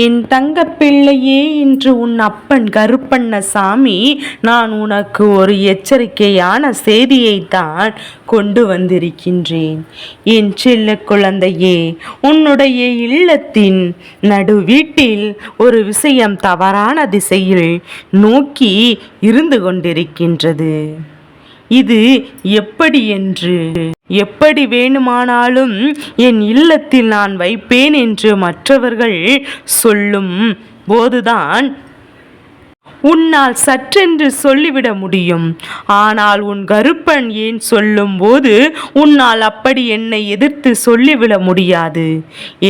என் தங்கப்பிள்ளையே, இன்று உன் அப்பன் கருப்பண்ணசாமி நான் உனக்கு ஒரு எச்சரிக்கையான செய்தியைத்தான் கொண்டு வந்திருக்கின்றேன். என் செல்ல குழந்தையே, உன்னுடைய இல்லத்தின் நடு வீட்டில் ஒரு விஷயம் தவறான திசையில் நோக்கி இருந்து கொண்டிருக்கின்றது. இது எப்படி வேணுமானாலும் என் இல்லத்தில் நான் வைப்பேன் என்று மற்றவர்கள் சொல்லும் போதுதான் உன்னால் சற்றென்று சொல்லிவிட முடியும். ஆனால் உன் கருப்பன் ஏன் சொல்லும் போது உன்னால் அப்படி என்னை எதிர்த்து சொல்லிவிட முடியாது.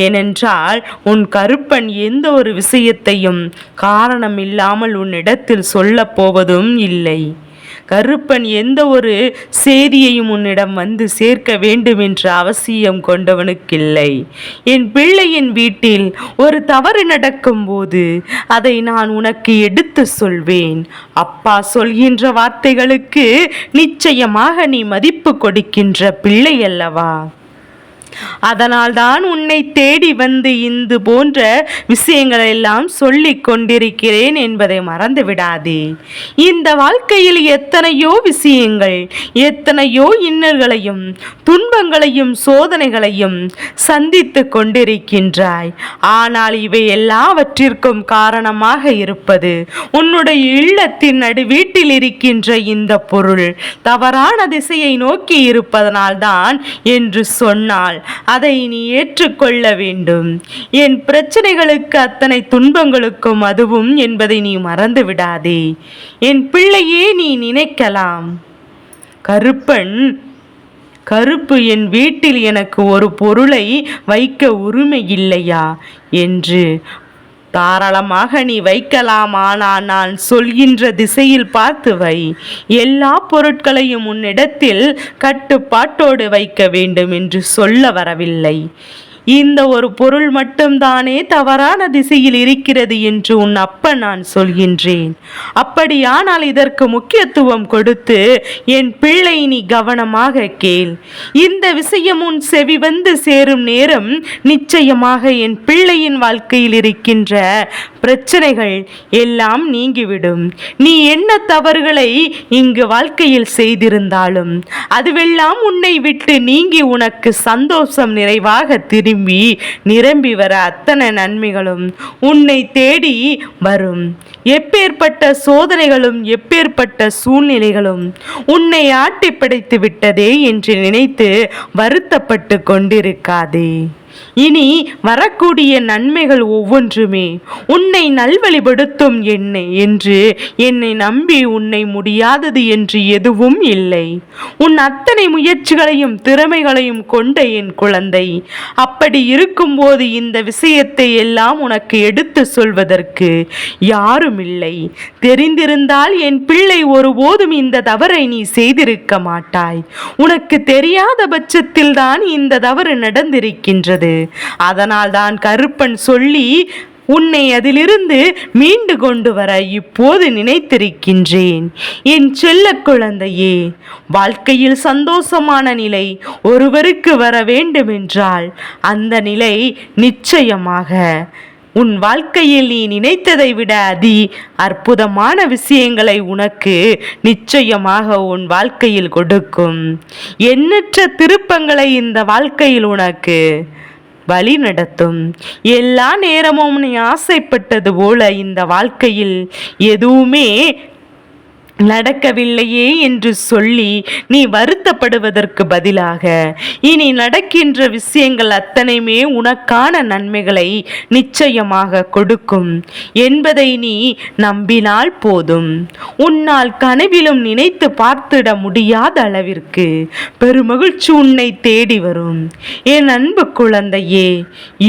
ஏனென்றால் உன் கருப்பன் எந்த ஒரு விஷயத்தையும் காரணம் இல்லாமல் உன்னிடத்தில் சொல்லப் போவதும் இல்லை. கருப்பன் எந்த ஒரு செய்தியையும் உன்னிடம் வந்து சேர்க்க வேண்டும் என்ற அவசியம் கொண்டவனுக்கில்லை. என் பிள்ளையின் வீட்டில் ஒரு தவறு நடக்கும்போது அதை நான் உனக்கு எடுத்து சொல்வேன். அப்பா சொல்கின்ற வார்த்தைகளுக்கு நிச்சயமாக நீ மதிப்பு கொடுக்கின்ற பிள்ளை அல்லவா? அதனால்தான் உன்னை தேடி வந்து இந்த போன்ற விஷயங்களெல்லாம் சொல்லிக் கொண்டிருக்கிறேன் என்பதை மறந்து விடாதே. இந்த வாழ்க்கையில் எத்தனையோ விஷயங்கள், எத்தனையோ இன்னல்களையும் துன்பங்களையும் சோதனைகளையும் சந்தித்து கொண்டிருக்கின்றாய். ஆனால் இவை எல்லாவற்றிற்கும் காரணமாக இருப்பது உன்னுடைய இல்லத்தின் நடு வீட்டில் இருக்கின்ற இந்த பொருள் தவறான திசையை நோக்கி இருப்பதனால்தான் என்று சொன்னால் அதை நீ ஏற்றுக்கொள்ள வேண்டும். என் பிரச்சனைகளுக்கு அத்தனை துன்பங்களுக்கும் அதுவும் என்பதை நீ மறந்து விடாதே. என் பிள்ளையே, நீ நினைக்கலாம், கருப்பு என் வீட்டில் எனக்கு ஒரு பொருளை வைக்க உரிமை இல்லையா என்று. தாராளமாக நீ வைக்கலாம். ஆனால் நான் சொல்கின்ற திசையில் பார்த்து வை. எல்லா பொருட்களையும் உன்னிடத்தில் கட்டுப்பாட்டோடு வைக்க வேண்டும் என்று சொல்ல வரவில்லை. இந்த ஒரு பொருள் மட்டும்தானே தவறான திசையில் இருக்கிறது என்று உன் அப்பன் நான் சொல்கின்றேன். அப்படியானால் இதற்கு முக்கியத்துவம் கொடுத்து என் பிள்ளை நீ கவனமாக கேள். இந்த விஷயம் உன் செவி வந்து சேரும் நேரம் நிச்சயமாக என் பிள்ளையின் வாழ்க்கையில் இருக்கின்ற பிரச்சனைகள் எல்லாம் நீங்கிவிடும். நீ என்ன தவறுகளை இங்கு வாழ்க்கையில் செய்திருந்தாலும் அதுவெல்லாம் உன்னை விட்டு நீங்கி உனக்கு சந்தோஷம் நிறைவாக நிரம்பி வர அத்தனை நன்மைகளும் உன்னை தேடி வரும். எப்பேற்பட்ட சோதனைகளும் எப்பேற்பட்ட சூழ்நிலைகளும் உன்னை ஆட்டி படைத்து விட்டதே என்று நினைத்து வருத்தப்பட்டு கொண்டிருக்காதே. இனி வரக்கூடிய நன்மைகள் ஒவ்வொன்றுமே உன்னை நல்வழிப்படுத்தும் என்று என்னை நம்பி உன்னை முடியாதது என்று எதுவும் இல்லை. உன் அத்தனை முயற்சிகளையும் திறமைகளையும் கொண்ட என் குழந்தை, அப்படி இருக்கும்போது இந்த விஷயத்தை எல்லாம் உனக்கு எடுத்து சொல்வதற்கு யாரும் இல்லை. தெரிந்திருந்தால் என் பிள்ளை ஒருபோதும் இந்த தவறை நீ செய்திருக்க மாட்டாய். உனக்கு தெரியாத பட்சத்தில் தான் இந்த தவறு நடந்திருக்கின்றது. அதனால் தான் கருப்பன் சொல்லி உன்னை அதிலிருந்து மீண்டு கொண்டு வர இப்போது நினைத்திருக்கின்றேன். என் செல்ல குழந்தையே, வாழ்க்கையில் சந்தோஷமான நிலை ஒருவருக்கு வர வேண்டுமென்றால் அந்த நிலை நிச்சயமாக உன் வாழ்க்கையில் நீ நினைத்ததை விட அற்புதமான விஷயங்களை உனக்கு நிச்சயமாக உன் வாழ்க்கையில் கொடுக்கும். எண்ணற்ற திருப்பங்களை இந்த வாழ்க்கையில் உனக்கு வழி நடத்தும். எல்லா நேரமும் நீ ஆசைப்பட்டது போல இந்த வாழ்க்கையில் எதுவுமே நடக்கவில்லையே என்று சொல்லி நீ வருத்தப்படுவதற்கு பதிலாக இனி நடக்கின்ற விஷயங்கள் அத்தனையுமே உனக்கான நன்மைகளை நிச்சயமாக கொடுக்கும் என்பதை நீ நம்பினால் போதும். உன்னால் கனவிலும் நினைத்து பார்த்திட முடியாத அளவிற்கு பெருமகிழ்ச்சி உன்னை தேடி வரும். என் அன்பு குழந்தையே,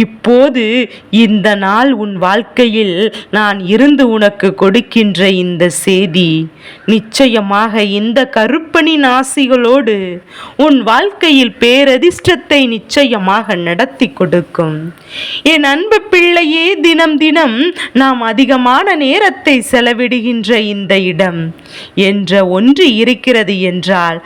இப்போது இந்த நாள் உன் வாழ்க்கையில் நான் இருந்து உனக்கு கொடுக்கின்ற இந்த செய்தி நிச்சயமாக இந்த கருப்பனின் ஆசிகளோடு உன் வாழ்க்கையில் பேரதிர்ஷ்டத்தை நிச்சயமாக நடத்தி கொடுக்கும். என் அன்பு பிள்ளையே, தின தினம் தினம் நாம் அதிகமான நேரத்தை செலவிடுகின்ற இந்த இடம் என்ற ஒன்று இருக்கிறது என்றால்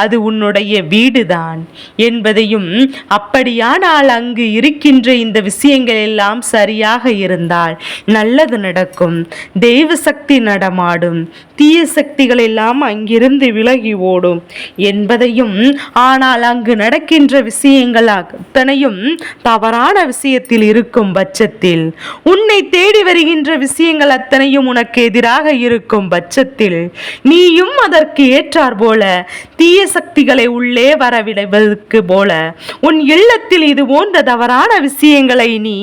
அது உன்னுடைய வீடுதான் என்பதையும், அப்படியானால் அங்கு இருக்கின்ற இந்த விஷயங்கள் எல்லாம் சரியாக இருந்தால் நல்லது நடக்கும், தெய்வ சக்தி நடமாடும், தீய சக்திகள் எல்லாம் அங்கிருந்து விலகி ஓடும் என்பதையும், ஆனால் அங்கு நடக்கின்ற விஷயங்கள் அத்தனையும் தவறான விஷயத்தில் இருக்கும் பட்சத்தில், உன்னை தேடி வருகின்ற விஷயங்கள் அத்தனையும் உனக்கு எதிராக இருக்கும் பட்சத்தில், நீயும் அதற்கு ஏற்றார் போல தீய சக்திகளை உள்ளே வரவிடுவதற்கு போல உன் இல்லத்தில் இது போன்ற தவறான விஷயங்களை நீ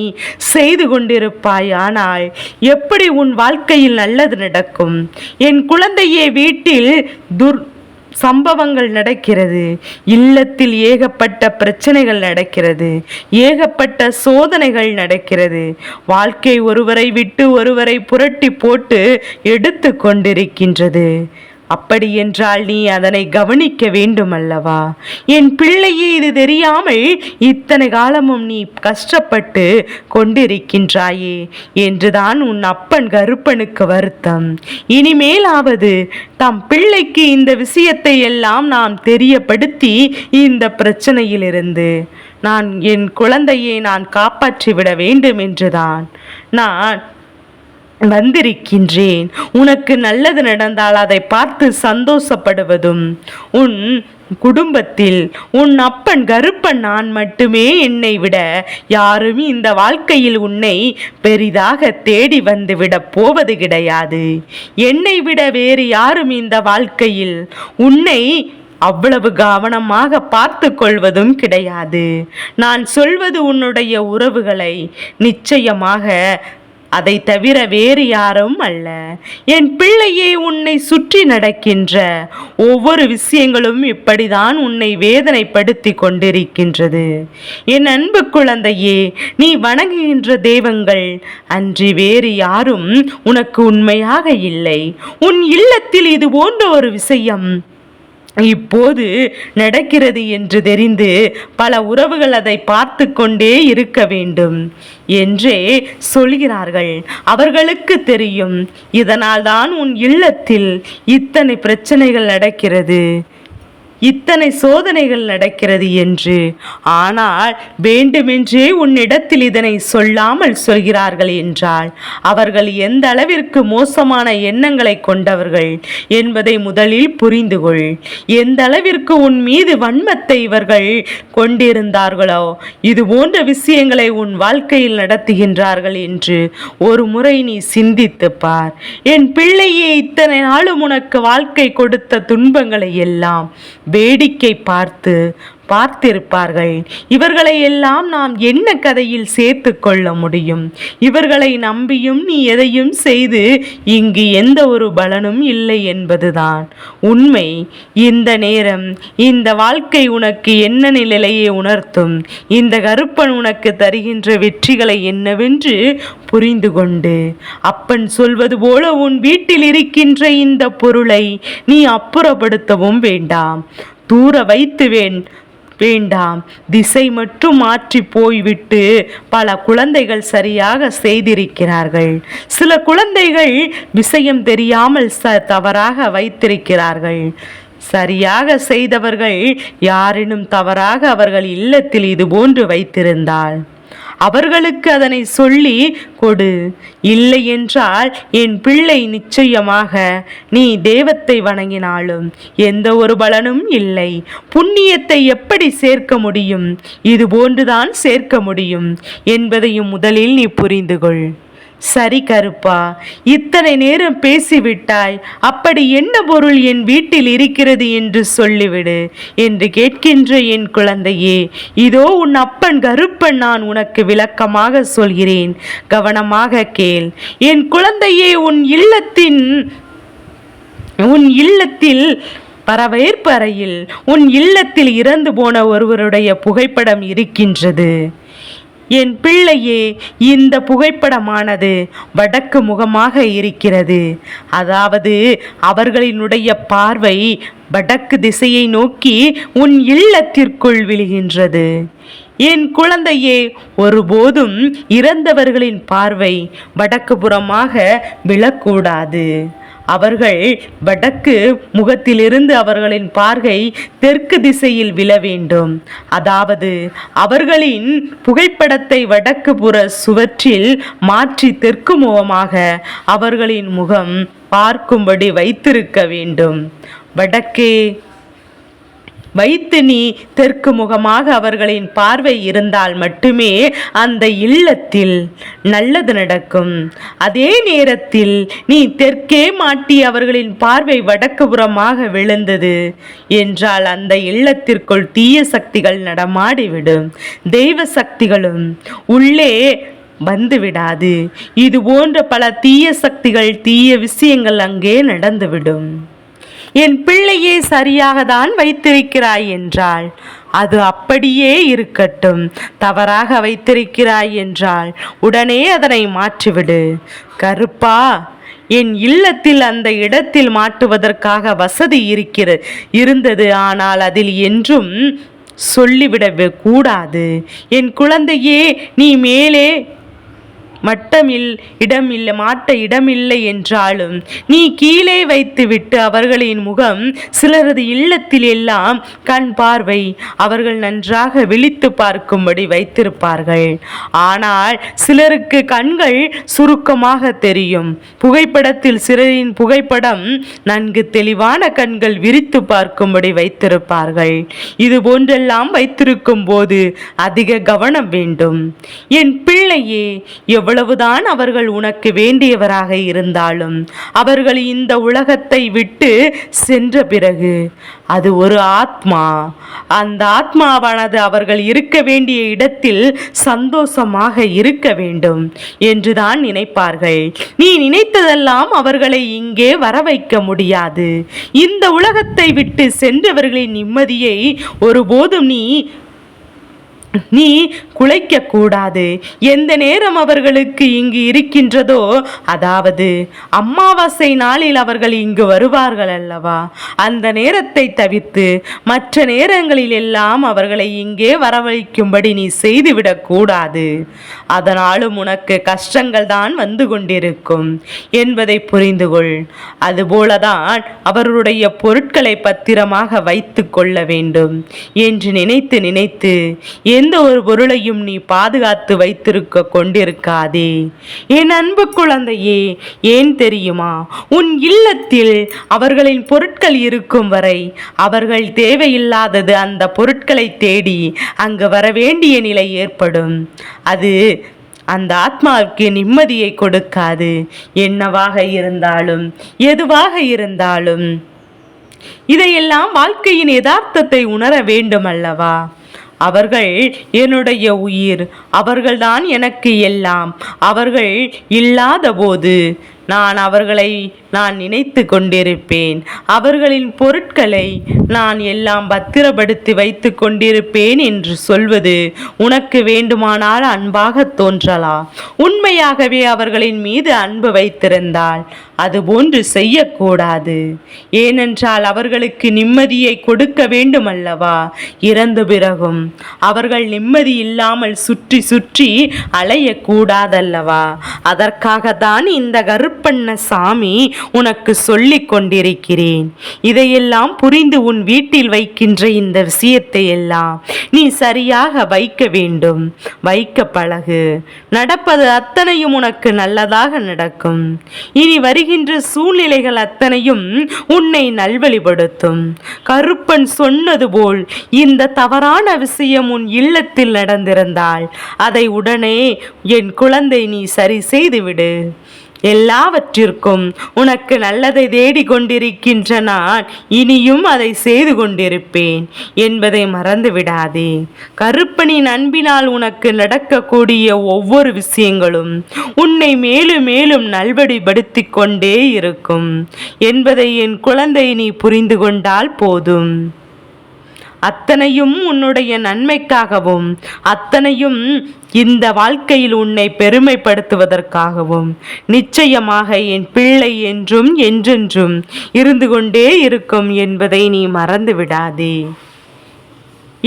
செய்து கொண்டிருப்பாய். ஆனால் எப்படி உன் வாழ்க்கையில் நல்லது நடக்கும்? என் குழந்தையே, வீட்டில் சம்பவங்கள் நடக்கிறது, இல்லத்தில் ஏகப்பட்ட பிரச்சனைகள் நடக்கிறது, ஏகப்பட்ட சோதனைகள் நடக்கிறது, வாழ்க்கை ஒருவரை விட்டு ஒருவரை புரட்டி போட்டு எடுத்து கொண்டிருக்கின்றது. அப்படி என்றால் நீ அதனை கவனிக்க வேண்டும் அல்லவா? என் பிள்ளையே, இது தெரியாமல் இத்தனை காலமும் நீ கஷ்டப்பட்டு கொண்டிருக்கின்றாயே என்றுதான் உன் அப்பன் கருப்பனுக்கு வருத்தம். இனிமேலாவது தம் பிள்ளைக்கு இந்த விஷயத்தை எல்லாம் நாம் தெரியப்படுத்தி இந்த பிரச்சனையிலிருந்து என் குழந்தையை நான் காப்பாற்றிவிட வேண்டும் என்றுதான் நான் வந்திருக்கின்றேன். உனக்கு நல்லது நடந்தால் அதை பார்த்து சந்தோஷப்படுவதும், உன் குடும்பத்தில் உன் அப்பன் கருப்பன் நான் மட்டுமே, என்னை விட யாரும் இந்த வாழ்க்கையில் உன்னை பெரிதாக தேடி வந்துவிட போவது கிடையாது. என்னை விட வேறு யாரும் இந்த வாழ்க்கையில் உன்னை அவ்வளவு கவனமாக பார்த்து கொள்வதும் கிடையாது. நான் சொல்வது உன்னுடைய உறவுகளை நிச்சயமாக, அதை தவிர வேறு யாரும் அல்ல. என் பிள்ளையே, உன்னை சுற்றி நடக்கின்ற ஒவ்வொரு விஷயங்களும் இப்படிதான் உன்னை வேதனைப்படுத்தி கொண்டிருக்கின்றது. என் அன்பு குழந்தையே, நீ வணங்குகின்ற தெய்வங்கள் அன்றி வேறு யாரும் உனக்கு உண்மையாக இல்லை. உன் இல்லத்தில் இது போன்ற ஒரு விஷயம் இப்போது நடக்கிறது என்று தெரிந்து பல உறவுகள் அதை பார்த்து கொண்டே இருக்க வேண்டும் என்றே சொல்கிறார்கள். அவர்களுக்கு தெரியும், இதனால் தான் உன் இல்லத்தில் இத்தனை பிரச்சனைகள் நடக்கிறது, இத்தனை சோதனைகள் நடக்கிறது என்று. ஆனால் வேண்டுமென்றே உன்னிடத்தில் இதனை சொல்லாமல் சொல்கிறார்கள் என்றால் அவர்கள் எந்த அளவிற்கு மோசமான எண்ணங்களை கொண்டவர்கள் என்பதை முதலில் புரிந்து கொள். எந்த அளவிற்கு உன் மீது வன்மத்தை இவர்கள் கொண்டிருந்தார்களோ, இது போன்ற விஷயங்களை உன் வாழ்க்கையில் நடத்துகின்றார்கள் என்று ஒரு முறை நீ சிந்தித்து பார். என் பிள்ளையே, இத்தனை நாளும் உனக்கு வாழ்க்கை கொடுத்த துன்பங்களை எல்லாம் வேடிக்கை பார்த்திருப்பார்கள். இவர்களை எல்லாம் நாம் என்ன கதையில் சேர்த்து கொள்ள முடியும்? இவர்களை நம்பியும் நீ எதையும் செய்து இங்கு எந்த ஒரு பலனும் இல்லை என்பதுதான் உண்மை. இந்த நேரம் இந்த வாழ்க்கை உனக்கு என்ன நிலையை உணர்த்தும், இந்த கருப்பன் உனக்கு தருகின்ற வெற்றிகளை என்னவென்று புரிந்து கொண்டு, அப்பன் சொல்வது போல உன் வீட்டில் இருக்கின்ற இந்த பொருளை நீ அப்புறப்படுத்தவும் வேண்டாம், தூர வைத்து வேண்டாம். திசை மட்டும் மாற்றி போய்விட்டு பல குழந்தைகள் சரியாக செய்திருக்கிறார்கள். சில குழந்தைகள் விஷயம் தெரியாமல் தவறாக வைத்திருக்கிறார்கள். சரியாக செய்தவர்கள் யாரினும் தவறாக அவர்கள் இல்லத்தில் இது போன்று வைத்திருந்தால் அவர்களுக்கு அதனை சொல்லி கொடு. இல்லை என்றால் என் பிள்ளை, நிச்சயமாக நீ தெய்வத்தை வணங்கினாலும் எந்த ஒரு பலனும் இல்லை. புண்ணியத்தை எப்படி சேர்க்க முடியும்? இது போன்றுதான் சேர்க்க முடியும் என்பதையும் முதலில் நீ புரிந்து கொள். சரி கருப்பா, இத்தனை நேரம் பேசிவிட்டாய், அப்படி என்ன பொருள் என் வீட்டில் இருக்கிறது என்று சொல்லிவிடு என்று கேட்கின்ற என் குழந்தையே, இதோ உன் அப்பன் கருப்பன் நான் உனக்கு விளக்கமாக சொல்கிறேன், கவனமாக கேள். என் குழந்தையே, உன் இல்லத்தில் வரவேற்பறையில் உன் இல்லத்தில் இறந்து போன ஒருவருடைய புகைப்படம் இருக்கின்றது. என் பிள்ளையே, இந்த புகைப்படமானது வடக்கு முகமாக இருக்கிறது. அதாவது அவர்களினுடைய பார்வை வடக்கு திசையை நோக்கி உன் இல்லத்திற்குள் விழுகின்றது. என் குழந்தையே, ஒருபோதும் இறந்தவர்களின் பார்வை வடக்கு புறமாக விழக்கூடாது. அவர்கள் வடக்கு முகத்திலிருந்து அவர்களின் பார்வை தெற்கு திசையில் விழ வேண்டும். அதாவது அவர்களின் புகைப்படத்தை வடக்கு புற சுவற்றில் மாற்றி தெற்கு முகமாக அவர்களின் முகம் பார்க்கும்படி வைத்திருக்க வேண்டும். வடக்கே வைத்து நீ தெற்கு முகமாக அவர்களின் பார்வை இருந்தால் மட்டுமே அந்த இல்லத்தில் நல்லது நடக்கும். அதே நேரத்தில் நீ தெற்கே மாட்டி அவர்களின் பார்வை வடக்கு புறமாக விழுந்தது என்றால் அந்த இல்லத்திற்குள் தீய சக்திகள் நடமாடிவிடும். தெய்வ சக்திகளும் உள்ளே வந்துவிடாது. இது போன்ற பல தீய சக்திகள், தீய விஷயங்கள் அங்கே நடந்துவிடும். என் பிள்ளையே, சரியாக தான் வைத்திருக்கிறாய் என்றால் அது அப்படியே இருக்கட்டும். தவறாக வைத்திருக்கிறாய் என்றால் உடனே அதனை மாற்றிவிடு. கருப்பா, என் இல்லத்தில் அந்த இடத்தில் மாட்டுவதற்காக வசதி இருந்தது. ஆனால் அதில் என்றும் சொல்லிவிட கூடாது. என் குழந்தையே, நீ மேலே மாட்ட இடமில்லை என்றாலும் நீ கீழே வைத்துவிட்டு அவர்களின் முகம் சிலரது இல்லத்தில் எல்லாம் கண் பார்வை அவர்கள் நன்றாக விழித்து பார்க்கும்படி வைத்திருப்பார்கள். ஆனால் சிலருக்கு கண்கள் சுருக்கமாக தெரியும். புகைப்படத்தில் சிலரின் புகைப்படம் நன்கு தெளிவான கண்கள் விரித்து பார்க்கும்படி வைத்திருப்பார்கள். இது போன்றெல்லாம் வைத்திருக்கும் போது அதிக கவனம் வேண்டும். என் பிள்ளையே, எவ்வளவுதான் அவர்கள் உனக்கு வேண்டியவராக இருந்தாலும் அவர்கள் இந்த உலகத்தை விட்டு சென்ற பிறகு அது ஒரு ஆத்மா. அந்த ஆத்மாவானது அவர்கள் இருக்க வேண்டிய இடத்தில் சந்தோஷமாக இருக்க வேண்டும் என்றுதான் நினைப்பார்கள். நீ நினைத்ததெல்லாம் அவர்களை இங்கே வர வைக்க முடியாது. இந்த உலகத்தை விட்டு சென்றவர்களின் நிம்மதியை ஒருபோதும் நீ குலைக்க கூடாது. எந்த நேரம் அவர்களுக்கு இங்கு இருக்கின்றதோ, அதாவது அமாவாசை நாளில் அவர்கள் இங்கு வருவார்கள் அல்லவா, அந்த நேரத்தை தவிர்த்து மற்ற நேரங்களில் எல்லாம் அவர்களை இங்கே வரவழைக்கும்படி நீ செய்துவிடக் கூடாது. அதனாலும் உனக்கு கஷ்டங்கள் தான் வந்து கொண்டிருக்கும் என்பதை புரிந்து கொள். அதுபோலதான் அவர்களுடைய பொருட்களை பத்திரமாக வைத்து கொள்ள வேண்டும் என்று நினைத்து எந்த ஒரு பொருளையும் நீ பாதுகாத்து வைத்திருக்க கொண்டிருக்காதே. என் அன்பு குழந்தையே, ஏன் தெரியுமா? உன் இல்லத்தில் அவர்களின் பொருட்கள் இருக்கும் வரை அவர்கள் தேவையில்லாதது அந்த பொருட்களை தேடி அங்கு வர வேண்டிய நிலை ஏற்படும். அது அந்த ஆத்மாவுக்கு நிம்மதியை கொடுக்காது. என்னவாக இருந்தாலும் எதுவாக இருந்தாலும் இதையெல்லாம் வாழ்க்கையின் யதார்த்தத்தை உணர வேண்டும் அல்லவா? அவர்கள் என்னுடைய உயிர், அவர்கள்தான் எனக்கு எல்லாம். அவர்கள் இல்லாத போது அவர்களை நான் நினைத்து கொண்டிருப்பேன். அவர்களின் பொருட்களை நான் எல்லாம் பத்திரப்படுத்தி வைத்து கொண்டிருப்பேன் என்று சொல்வது உனக்கு வேண்டுமானால் அன்பாக தோன்றலாம். உண்மையாகவே அவர்களின் மீது அன்பு வைத்திருந்தால் அதுபோன்று செய்யக்கூடாது. ஏனென்றால் அவர்களுக்கு நிம்மதியை கொடுக்க வேண்டும் அல்லவா? இறந்த பிறகும் அவர்கள் நிம்மதி இல்லாமல் சுற்றி சுற்றி அலையக்கூடாதல்லவா? அதற்காகத்தான் இந்த கருப்பண்ண சாமி உனக்கு சொல்லிக் கொண்டிருக்கிறேன். இதையெல்லாம் புரிந்து உன் வீட்டில் வைக்கின்ற இந்த விஷயத்தை எல்லாம் நீ சரியாக வைக்க வேண்டும். வைக்க பழகு. நடப்பது அத்தனையும் உனக்கு நல்லதாக நடக்கும். இனி வருகின்ற சூழ்நிலைகள் அத்தனையும் உன்னை நல்வழிப்படுத்தும். கருப்பன் சொன்னது போல் இந்த தவறான விஷயம் உன் இல்லத்தில் நடந்திருந்தால் அதை உடனே என் குழந்தை நீ சரி செய்துவிடு. எல்லாவற்றிற்கும் உனக்கு நல்லதை தேடி கொண்டிருக்கின்ற நான் இனியும் அதை செய்து கொண்டிருப்பேன் என்பதை மறந்து விடாதே. கருப்பனின் அன்பினால் உனக்கு நடக்கக்கூடிய ஒவ்வொரு விஷயங்களும் உன்னை மேலும் மேலும் நல்வழிப்படுத்தி கொண்டே இருக்கும் என்பதை என் குழந்தை நீ புரிந்து கொண்டால் போதும். அத்தனையும் உன்னுடைய நன்மைக்காகவும், அத்தனையும் இந்த வாழ்க்கையில் உன்னை பெருமைப்படுத்துவதற்காகவும் நிச்சயமாக என் பிள்ளை என்றும் என்றென்றும் இருந்து கொண்டே இருக்கும் என்பதை நீ மறந்து விடாதே.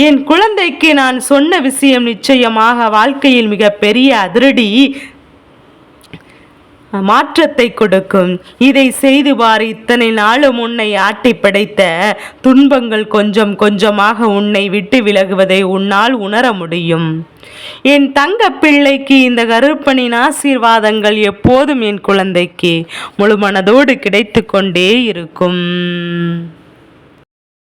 என் குழந்தைக்கு நான் சொன்ன விஷயம் நிச்சயமாக வாழ்க்கையில் மிகப்பெரிய அதிரடி மாற்றத்தை கொடுக்கும். இதை செய்து பார். இத்தனை நாளும் உன்னை ஆட்டி படைத்த துன்பங்கள் கொஞ்சம் கொஞ்சமாக உன்னை விட்டு விலகுவதை உன்னால் உணர முடியும். என் தங்க பிள்ளைக்கு இந்த கருப்பனின் ஆசீர்வாதங்கள் எப்போதும் என் குழந்தைக்கு முழு மனதோடு கிடைத்து கொண்டே இருக்கும்.